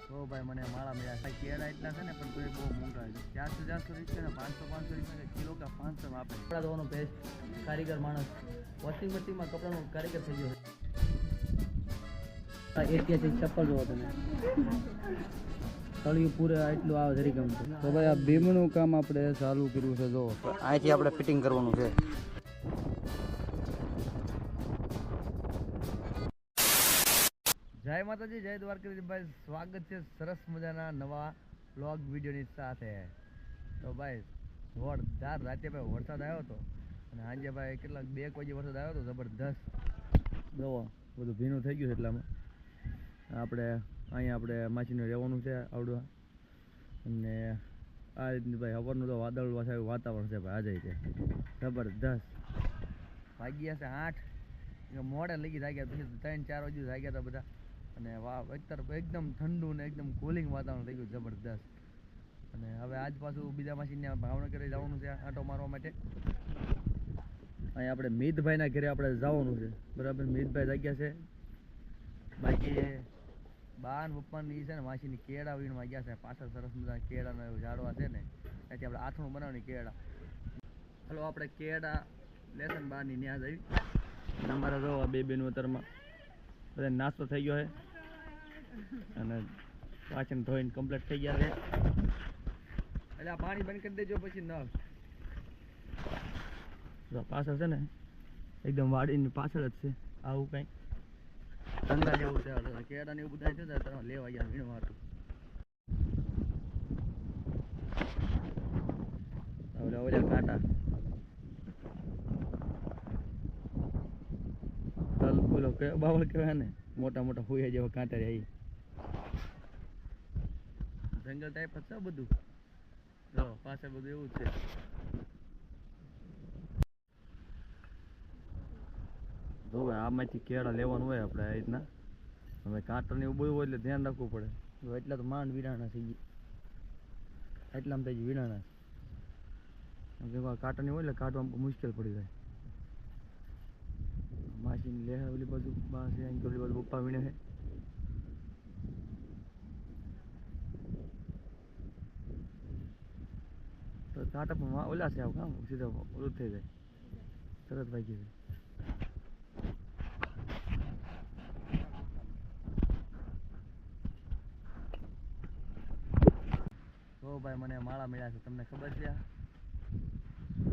તો ભાઈ મને માળા મળ્યા કેળા એટલા છે ને પણ તો એ બહુ મોંઘા છે 400 રૂપિયા 500 રૂપિયા કિલો કે 500 માં આપે કપડા ધોવાનો બેસ્ટ કારીગર માણસ વોશિંગ મશીનમાં કપડાનો કારીગર થઈ ગયો છે એથી ચપ્પલ જોવો તમે તળિયું પૂરે એટલું આવે જરી ગમતું તો ભાઈ આ બીમનું કામ આપણે ચાલુ કર્યું છે જો અહીંથી આપણે ફિટિંગ કરવાનું છે જય માતાજી જય દ્વારકાધીશ ભાઈ સ્વાગત છે સરસ મજાના નવા વ્લોગ વિડીયોની સાથે તો ભાઈ જોરદાર રાતે ભાઈ વરસાદ આવ્યો હતો અને આજે ભાઈ કેટલાક 2 વાગે વરસાદ આવ્યો હતો જબરદસ્ત જોવો બધું ભીનું થઈ ગયું એટલામાં આપણે અહીંયા માછીને રહેવાનું છે આવડવા અને આ રીતનું ભાઈ સવારનું તો વાદળ વાતાવરણ છે ભાઈ આજે છે જબરદસ્ત વાગ્યા છે 8 મોડે લગી જાગ્યા પછી 3-4 વાગે જાગ્યા હતા બધા અને એકદમ ઠંડુ ને એકદમ કુલિંગ વાતાવરણ થઈ ગયું જબરદસ્ત અને હવે આજ પાછું બીજા માસીને ભાવનગર જવાનું છે આંટો મારવા માટે અહીં આપણે મિતભાઈના ઘરે આપણે જવાનું છે બરાબર મિતભાઈ જાગ્યા છે બાકી બા ને પપ્પાની છે ને માસીની કેળા વીણવા ગયા છે પાછળ સરસ મજા કેળાના ઝાડવા છે ને ત્યાંથી આપણે આથણું બનાવવાની કેળા ચાલો આપણે કેળા લેસન બહારની ન્યાજ આવી અમારા જો બે બેનું અત્યારમાં બધા નાસ્તો થઈ ગયો છે અને પાછળ ધોઈને કમ્પ્લીટ થઈ ગયા છે એટલે આ પાણી બંધ કરી દેજો પછી ન પાછળ છે ને એકદમ વાડીની પાછળ જ છે આવું કંઈ ધંધા જેવું છે કેળા ને એવું બધા છે ત્યારે લેવા ગયા વીણવા હતું ઓલા કાંટા તલ બોલો કે બાવળ કહેવાય ને મોટા મોટા હોયા જેવા કાંટા રહે જંગલ ટાઈપ જ છે બધું જો પાછળ બધું એવું જ છે જો આમાંથી કેળા લેવાનું હોય આપણે આ રીતના હવે કાંટા ને એવું બધું હોય એટલે ધ્યાન રાખવું પડે એટલા તો માંડ વીણાના થઈ ગયા એટલામાં થઈ ગયું વીણાના કાંટાની હોય એટલે કાઢવામાં મુશ્કેલ પડી જાય માસીને લે ઓલી બાજુ માસી ઓલી બાજુ પપ્પા વીણે છે તો કાંટા પણ ઓલા છે આવું કામ સીધા ઓલું થઈ જાય તરત વાગી જાય તો ભાઈ મને માળા મળ્યા છે તમને ખબર છે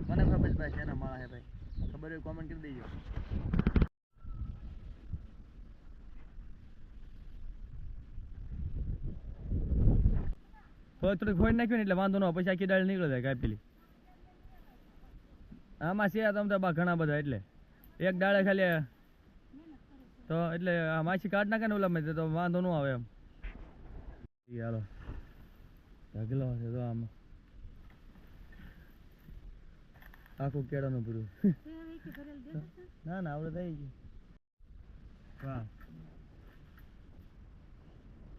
મને ખબર છે ભાઈ શેના માળા છે ભાઈ ખબર હોય કોમેન્ટ કરી દેજો થોડીક ફોડ નાખ્યું ને એટલે વાંધો ન પછી આખી દાળ નીકળી જાય કાપેલી આમાં છે તમે બા ઘણા બધા એટલે એક દાળે ખાલી તો એટલે આ માછી કાઢ નાખે ને ઓલામાં તો વાંધો ન આવે એમ હાલો ઢગલો છે તો આમાં આખું કેળાનું પૂરું ના ના આવડે થઈ ગયું વાહ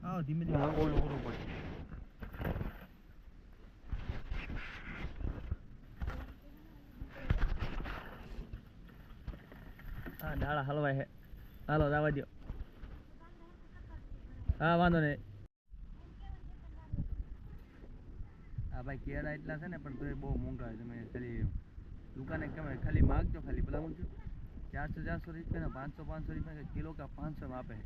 આવો ધીમે ધીમે ઓલું કરવું પડે હા ડાળા હલવાય છે હાલો જવા દો હા વાંધો નહીં હા ભાઈ કેળા એટલા છે ને પણ તો એ બહુ મોંઘા છે તમે ખાલી દુકાને કહેવાય ખાલી માગજો ખાલી પેલા હું છું 400 રૂપિયા 500 રૂપિયા કિલો કે 500 માં આપે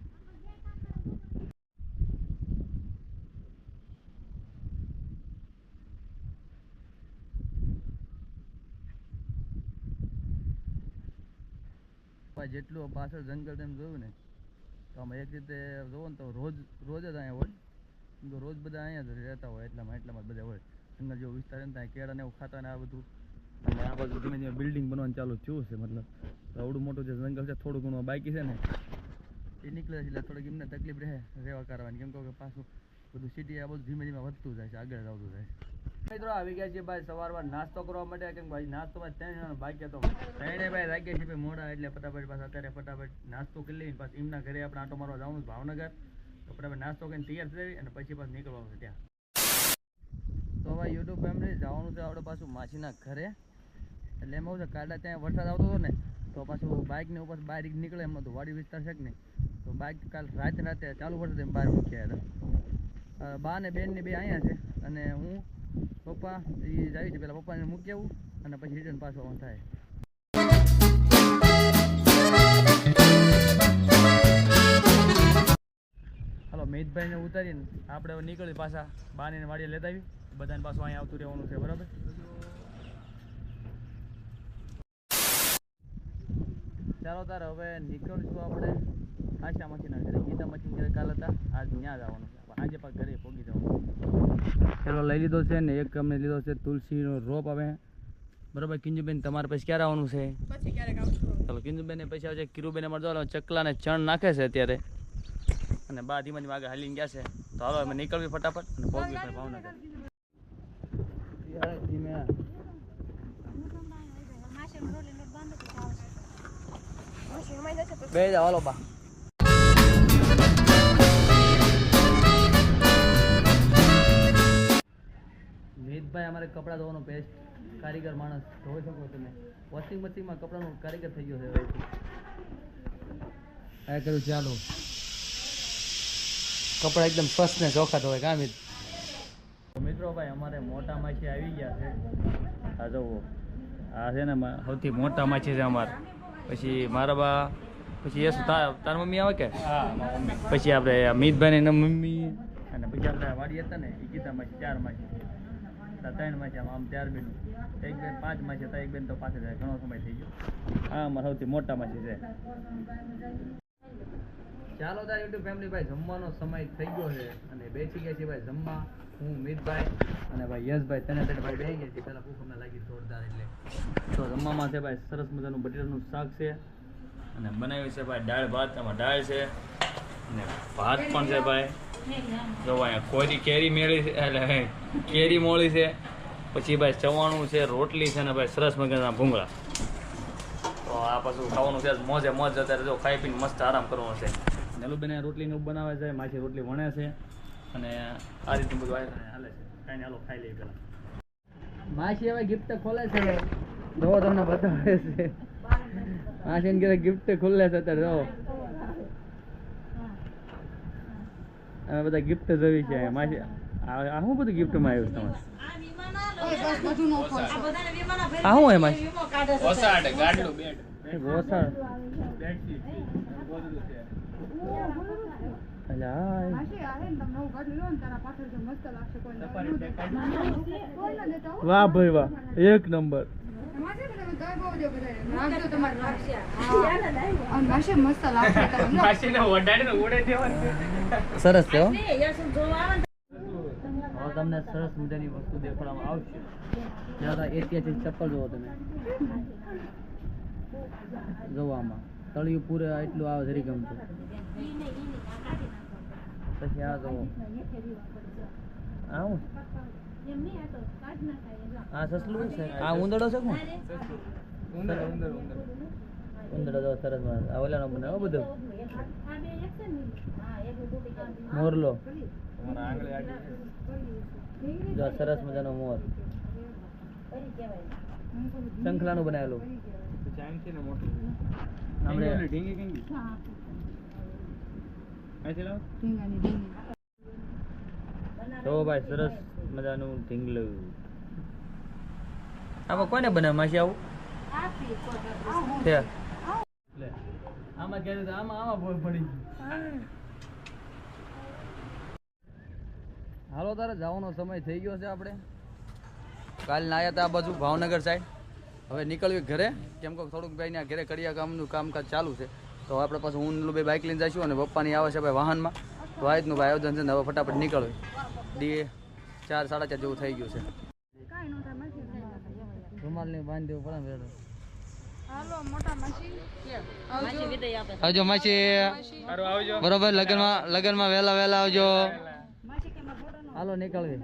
જેટલું પાછળ જંગલ તેમ જોયું ને તો આમાં એક રીતે જોવો ને તો રોજ જ અહીંયા હોય તો રોજ બધા અહીંયા જ રહેતા હોય એટલામાં બધા હોય જંગલ જેવો વિસ્તાર ને ત્યાં કેળા ને એવું ખાતા ને આ બધું અને આ બધું ધીમે ધીમે બિલ્ડિંગ બનવાનું ચાલુ થયું છે મતલબ આવડું મોટું જે જંગલ છે થોડું ઘણું બાકી છે ને એ નીકળે છે એટલે થોડીક એમને તકલીફ રહે રહેવા કરવાની કેમ કે પાછું બધું સિટી આ બધું ધીમે ધીમે વધતું જાય છે આગળ આવતું જાય મિત્રો આવી ગયા છે ભાઈ સવારમાં નાસ્તો કરવા માટે કેમ ભાઈ નાસ્તો માં 3 જણા બાકી હતો 3 ભાઈ લાગ્યા છે ભાઈ મોડા એટલે ફટાફટ પાછા અત્યારે ફટાફટ નાસ્તો કરી લઈને પાછું એમના ઘરે આપણે આંટો મારવા જવાનું ભાવનગર તો ફટાફટ નાસ્તો કરીને તૈયાર થઈ અને પછી પાછું નીકળવાનું છે ત્યાં તો ભાઈ યુટ્યુબ ફેમિલી જવાનું છે આપણે પાછું માસીના ઘરે એટલે એમ એવું છે કાલે ત્યાં વરસાદ આવતો હતો ને તો પાછું બાઇક ને ઉપર બહાર નીકળે એમ નતું વાડી વિસ્તાર છે કે નહીં તો બાઇક કાલ રાતે ચાલુ વરસાદ એમ બહાર મૂક્યા હતા બા ને બેન ને બે અહીંયા છે અને હું પપ્પા એ જાય છે. પેલા પપ્પાને મૂકી આવું અને પછી રિટર્ન પાછો આવવાનું થાય. હાલો મિતભાઈને ઉતારીને આપણે હવે નીકળી પાછા બાને વાડીએ લેતા આવી. બધાને પાછું અહીંયા આવતું રહેવાનું છે, બરાબર. ચાલો તાર હવે નીકળશું આપણે આશામાંથી ના ઘરે. ગીતા મચી ઘરે કાલ હતા, આજ ત્યાં જવાનું છે. આજે પાછું ઘરે પહોંચી જવાનું. ચાલો લઈ લીધો છે ને એક અમને લીધો છે તુલસીનો રોપ. હવે બરાબર કિંજુબેન તમારે પછી ક્યારે આવવાનું છે? પછી ક્યારેક આવશું. ચાલો કિંજુબેન પછી આવશે. કિરુબેન અમારે જો ચકલા ને ચણ નાખે છે અત્યારે અને બા ધીમે ધીમે આગળ હાલીને ગયા છે. તો હાલો અમે નીકળવી ફટાફટ અને પહોંચવી પણ ભાવનગર. બે જાવ હાલો બા. મિતભાઈ અમારે કપડાં ધોવાનો બેસ્ટ કારીગર માણસ. ધોઈ શકો તમે. વોશિંગ મશીનમાં કપડાનો કારીગર થઈ ગયો છે. આ કર્યું ચાલો કપડા એકદમ સ્વચ્છ ને ચોખ્ખા ધોવાય. કાં મિત? મિત્રો ભાઈ અમારે મોટા માછી આવી ગયા છે. આ જુઓ આ છે ને સૌથી મોટા માછી છે અમારે. પછી મારા બા, પછી એ શું તારા મમ્મી આવે કે? પછી આપણે મિતભાઈ ને મમ્મી અને પછી આપણે વાડી હતા ને એ ગીતા માછી 4 માછી 3 માછી આમ 4 બેન, એક બેન 5 માછી હતા. એક બેન તો પાછળ જાય, ઘણો સમય થઈ ગયો. હા અમારે સૌથી મોટા માછી છે. ચાલો તાર યુટ્યુબ ફેમિલી ભાઈ જમવાનો સમય થઈ ગયો છે અને બેસી ગયા છે ભાઈ જમવા. હું મિતભાઈ અને ભાઈ યશભાઈ તને ભાઈ બેસી ગયા છે. પહેલાં ભૂખ અમને લાગી જોરદાર. એટલે તો જમવામાં છે ભાઈ સરસ મજાનું બટેટાનું શાક છે અને બનાવ્યું છે ભાઈ દાળ ભાત. આમાં દાળ છે અને ભાત પણ છે ભાઈ. જો અહીંયા કેરી મેળી છે, એટલે કેરી મોળી છે. પછી ભાઈ ચવાણું છે, રોટલી છે ને ભાઈ સરસ મજાના ભૂંગળા. તો આ પાછું ખાવાનું છે મોજે મોજ. અત્યારે જો ખાઈ પીને મસ્ત આરામ કરવાનો છે. નેલુબેન રોટલીને બનાવે છે, માછી રોટલી વણે છે અને આ રીતનું બધું હાલે છે. કાંઈ હાલો ખાઈ લઈએ પેલા. માછી હવે ગિફ્ટ ખોલે છે. જો તમને બતાવે છે માછીને ઘરે ગિફ્ટ ખોલે છે અત્યારે. જો અમે બધા ગિફ્ટ જોઈ છે માછી. આ શું બધું ગિફ્ટમાં આવ્યું તમારે? આ શું હોય માછી? વોસાડ ગાડલું બેડ. વોસાડ બેડશીટ વાહ ભાઈ વાહ, એક નંબર. સરસ છે. તમને સરસ મજાની વસ્તુ દેખાડવામાં આવશે. ઐતિહાસિક ચપ્પલ જોવો તમે. જોવામાં તળિયું પૂરે એટલું આવે જરી ગમતું. પછી આ જોવો. આવું આ સસલું છે. આ ઉંદરડો છે કોણ? ઉંદરડો જો સરસ માં. આ ઓલાનો બનાવો બધું. મોરલો જો સરસ મજાનો મોર. શંખલાનું બનાવેલું. તો ભાઈ સરસ મજાનું ઢીંગલું. આમાં કોને બનાવે માસી આવું? આમાં કે આમાં પડી. હાલો તારે જવાનો સમય થઈ ગયો છે. આપણે કાલ ના આવ્યા હતા આ બાજુ ભાવનગર સાઈડ. હવે નીકળવી ઘરે, કેમ કે થોડુંક ભાઈ ત્યાં ઘરે કડિયા કામનું કામકાજ ચાલુ છે. તો આપણે પાછું હું ભાઈ બાઇક લઈને જઈશું અને પપ્પાની આવે છે ભાઈ વાહનમાં. તો આ રીતનું ભાઈ આયોજન છે ને હવે ફટાફટ નીકળવું. 4 સાડા 4 જેવું થઈ ગયું છે. રૂમાલને બાંધી દેવું પડે ને. આવજો માસી. બરોબર લગનમાં વહેલા આવજો. હાલો નીકળવી.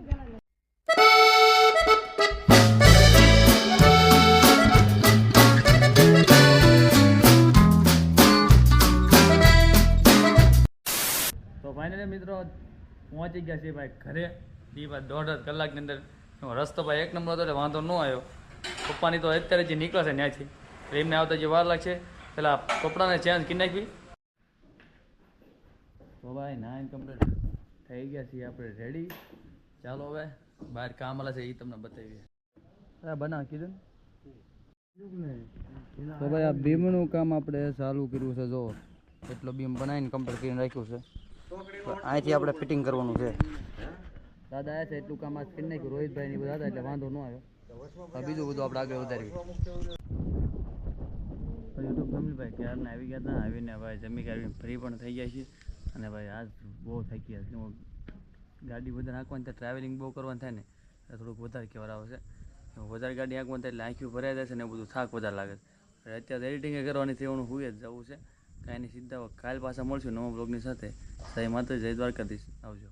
તો ફાઇનલી મિત્રો પહોંચી ગયા છે ભાઈ ઘરે. એ ભાઈ 1.5 કલાકની અંદર. રસ્તો ભાઈ એક નંબર હતો એટલે વાંધો ન આવ્યો. પપ્પાની તો અત્યારે જે નીકળે છે ત્યાંથી એમને આવતા જે વાર લાગશે. પેલા કપડાને ચેન્જ કરી નાખવી. તો ભાઈ 9 કમ્પ્લીટ થઈ ગયા છીએ આપણે રેડી. ચાલો હવે બહાર કામ આલે છે એ તમને બતાવીએ. બનાવ કીધું તો ભાઈ આ બીમનું કામ આપણે ચાલુ કર્યું છે. જો એટલો બીમ બનાવીને કમ્પ્લીટ કરીને રાખ્યું છે. અહીંથી આપણે ફિટિંગ કરવાનું છે. દાદા આવ્યા છે એટલું કામ આજ કરી નાખ્યું. રોહિતભાઈ ની બધા હતા એટલે વાંધો ન આવ્યો. બીજું બધું આપણે આગળ વધારીએ. યુટ્યુબ ફેમિલી ભાઈ ક્યારના આવી ગયા હતા. આવીને ભાઈ જમી આવીને ફ્રી પણ થઈ ગયા છીએ. અને ભાઈ આજ બહુ થાકી ગયા છે. ગાડી વધારે હાંકવાની થાય, ટ્રાવેલિંગ બહુ કરવાનું થાય ને એટલે થોડુંક વધારે કહેવા આવે છે. વધારે ગાડી હાંકવાની થાય એટલે આંખ્યું ભરાઈ જાય છે ને એ બધું થાક વધારે લાગે છે. અત્યારે એડિટિંગ કરવાની થવાનું હુએ જ જવું છે. કાંઈ નહીં, સીધા કાલ પાછા મળશું નવા બ્લોગની સાથે. જય માતા, જય દ્વારકાધીશ. આવજો.